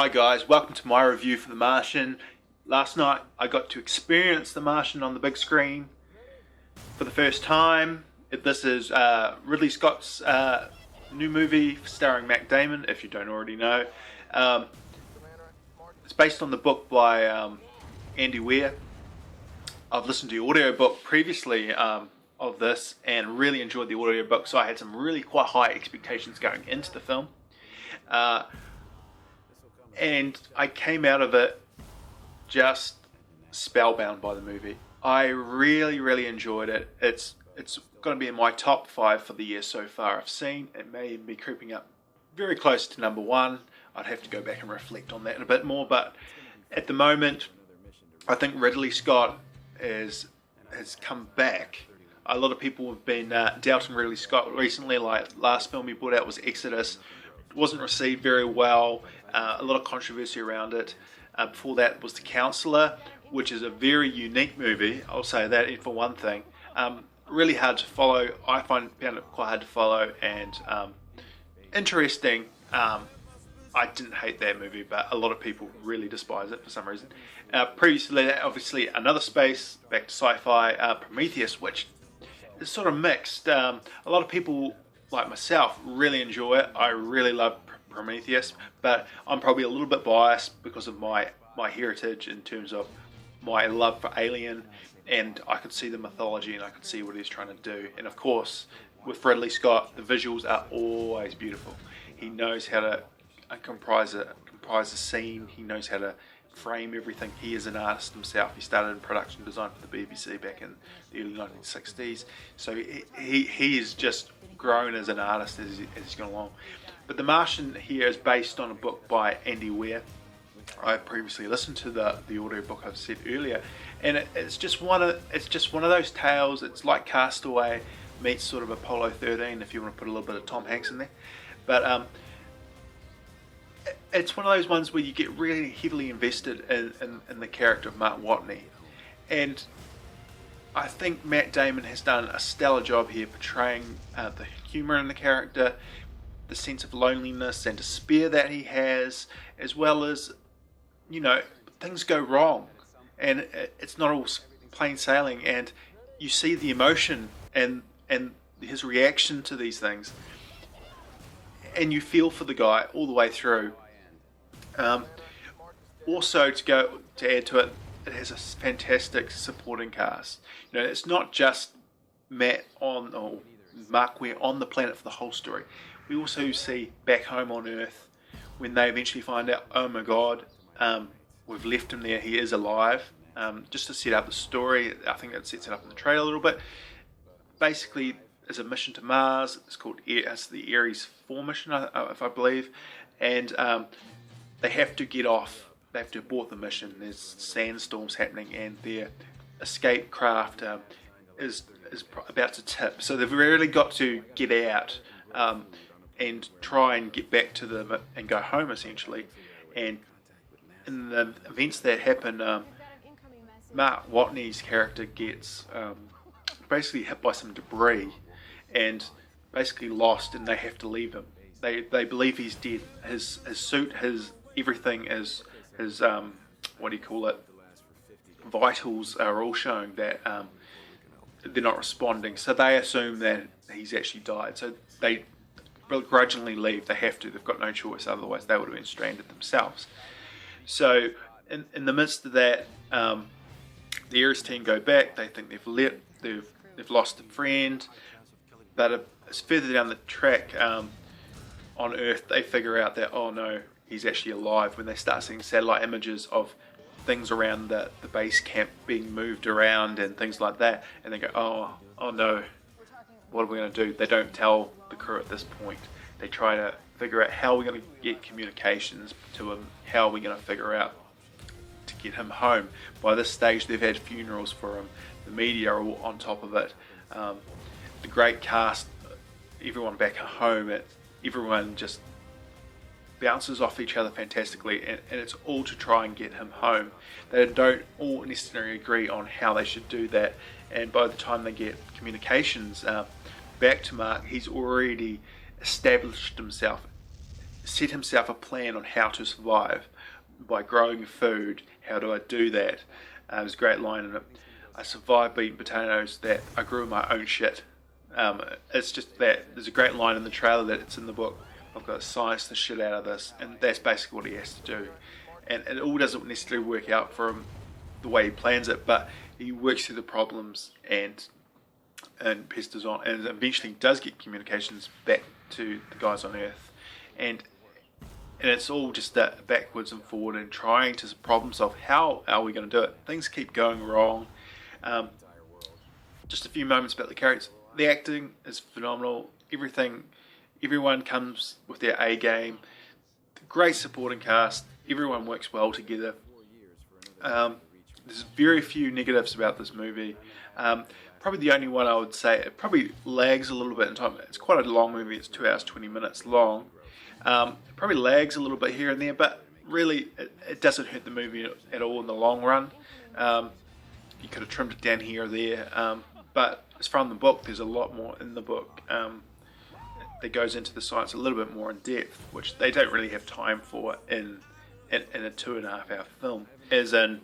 Hi guys, welcome to my review for The Martian. Last night I got to experience The Martian on the big screen for the first time. This is Ridley Scott's new movie starring Matt Damon, if you don't already know. It's based on the book by Andy Weir. I've listened to the audiobook previously of this and really enjoyed the audiobook, so I had some really quite high expectations going into the film. And I came out of it just spellbound by the movie. I really enjoyed it. It's going to be in my top 5 for the year so far I've seen. It may even be creeping up very close to number 1. I'd have to go back and reflect on that a bit more, but at the moment I think Ridley Scott has come back. A lot of people have been doubting Ridley Scott recently. Like, last film he brought out was Exodus. It wasn't received very well. A lot of controversy around it. Before that was The Counselor, which is a very unique movie, I'll say that for one thing. Really hard to follow. I found it quite hard to follow and interesting. I didn't hate that movie, but a lot of people really despise it for some reason. Previously, obviously, Another Space, back to sci-fi, Prometheus, which is sort of mixed. A lot of people, like myself, really enjoy it. I really love Prometheus, but I'm probably a little bit biased because of my heritage in terms of my love for Alien, and I could see the mythology and I could see what he's trying to do. And of course, with Ridley Scott, the visuals are always beautiful. He knows how to comprise a scene. He knows how to frame everything. He is an artist himself. He started in production design for the BBC back in the early 1960s. So he has just grown as an artist as he's gone along. But The Martian here is based on a book by Andy Weir. I previously listened to the audiobook I've said earlier, and it's just one of those tales. It's like Castaway meets sort of Apollo 13, if you want to put a little bit of Tom Hanks in there. But it's one of those ones where you get really heavily invested in the character of Mark Watney, and I think Matt Damon has done a stellar job here portraying the humour in the character, the sense of loneliness and despair that he has, as well as, you know, things go wrong and it's not all plain sailing, and you see the emotion and his reaction to these things, and you feel for the guy all the way through. Also, to add to it, it has a fantastic supporting cast. You know, it's not just Mark Weir on the planet for the whole story. We also see back home on Earth when they eventually find out, oh my God, we've left him there, he is alive. Just to set up the story, I think that sets it up in the trailer a little bit. Basically, there's a mission to Mars. It's called the Ares 4 mission, if I believe, and they have to get off. They have to abort the mission. There's sandstorms happening, and their escape craft is about to tip. So they've really got to get out and try and get back to them and go home, essentially. And in the events that happen, Mark Watney's character gets basically hit by some debris and basically lost, and they have to leave him. They believe he's dead. His suit, his everything, his what do you call it, vitals are all showing that they're not responding. So they assume that he's actually died. So they begrudgingly leave. They have to. They've got no choice. Otherwise, they would have been stranded themselves. So in the midst of that, the Ares team go back. They think they've lost a friend, but it's further down the track on Earth. They figure out that, oh no, he's actually alive, when they start seeing satellite images of things around the base camp being moved around and things like that, and they go, oh no, what are we going to do? They don't tell the crew at this point. They try to figure out how we're going to get communications to him, how are we going to figure out to get him home. By this stage, they've had funerals for him. The media are all on top of it. The great cast, everyone back at home, everyone just bounces off each other fantastically, and it's all to try and get him home. They don't all necessarily agree on how they should do that, and by the time they get communications back to Mark, he's already established himself set himself a plan on how to survive by growing food. How do I do that? There's a great line in it. I survived by eating potatoes that I grew my own shit. It's just that there's a great line in the trailer that it's in the book. I've got to science the shit out of this, and that's basically what he has to do. And it all doesn't necessarily work out for him the way he plans it, but he works through the problems and pesters on, and eventually does get communications back to the guys on Earth, and it's all just that backwards and forward and trying to problem solve. How are we going to do it? Things keep going wrong. Just a few moments about the characters. The acting is phenomenal. Everyone comes with their A game. Great supporting cast. Everyone works well together. There's very few negatives about this movie. Probably the only one I would say, it probably lags a little bit in time. It's quite a long movie. It's 2 hours 20 minutes long. It probably lags a little bit here and there, but really it doesn't hurt the movie at all in the long run. You could have trimmed it down here or there, but as from the book, there's a lot more in the book that goes into the science a little bit more in depth, which they don't really have time for in a 2.5 hour film. As an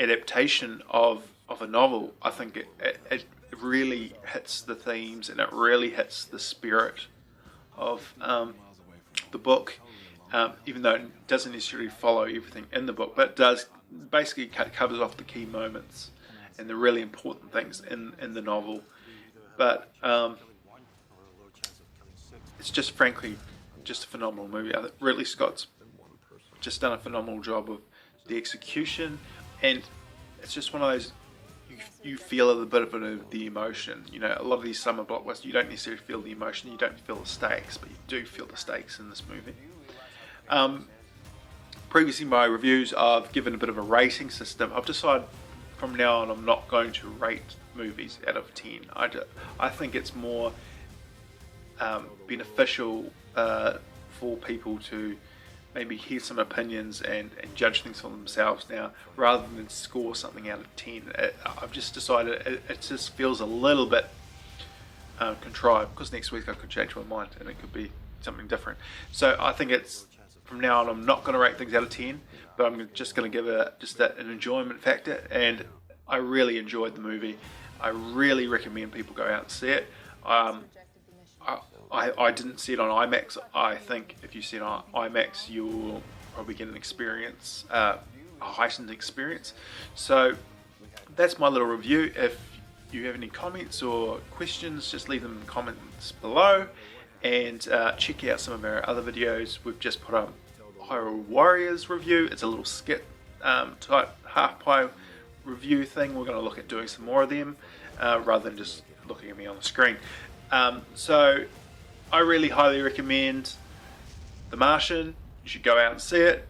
adaptation of a novel, I think it really hits the themes and it really hits the spirit of the book, even though it doesn't necessarily follow everything in the book, but it does basically covers off the key moments and the really important things in the novel. But it's just frankly just a phenomenal movie. I think Ridley Scott's just done a phenomenal job of the execution, and it's just one of those you feel a little bit of the emotion. You know, a lot of these summer blockbusters, you don't necessarily feel the emotion, you don't feel the stakes, but you do feel the stakes in this movie. Previously, my reviews, I've given a bit of a rating system. I've decided from now on I'm not going to rate movies out of 10. I think it's more beneficial for people to maybe hear some opinions and judge things for themselves now, rather than score something out of 10. I've just decided it just feels a little bit contrived, because next week I could change my mind and it could be something different. So I think it's, from now on, I'm not going to rate things out of 10, but I'm just going to give it just an enjoyment factor, and I really enjoyed the movie. I really recommend people go out and see it. I didn't see it on IMAX. I think if you see it on IMAX, you'll probably get an experience, a heightened experience. So that's my little review. If you have any comments or questions, just leave them in the comments below, and check out some of our other videos. We've just put up Hyrule Warriors review. It's a little skit type half-pie review thing. We're going to look at doing some more of them rather than just looking at me on the screen. So I really highly recommend The Martian. You should go out and see it.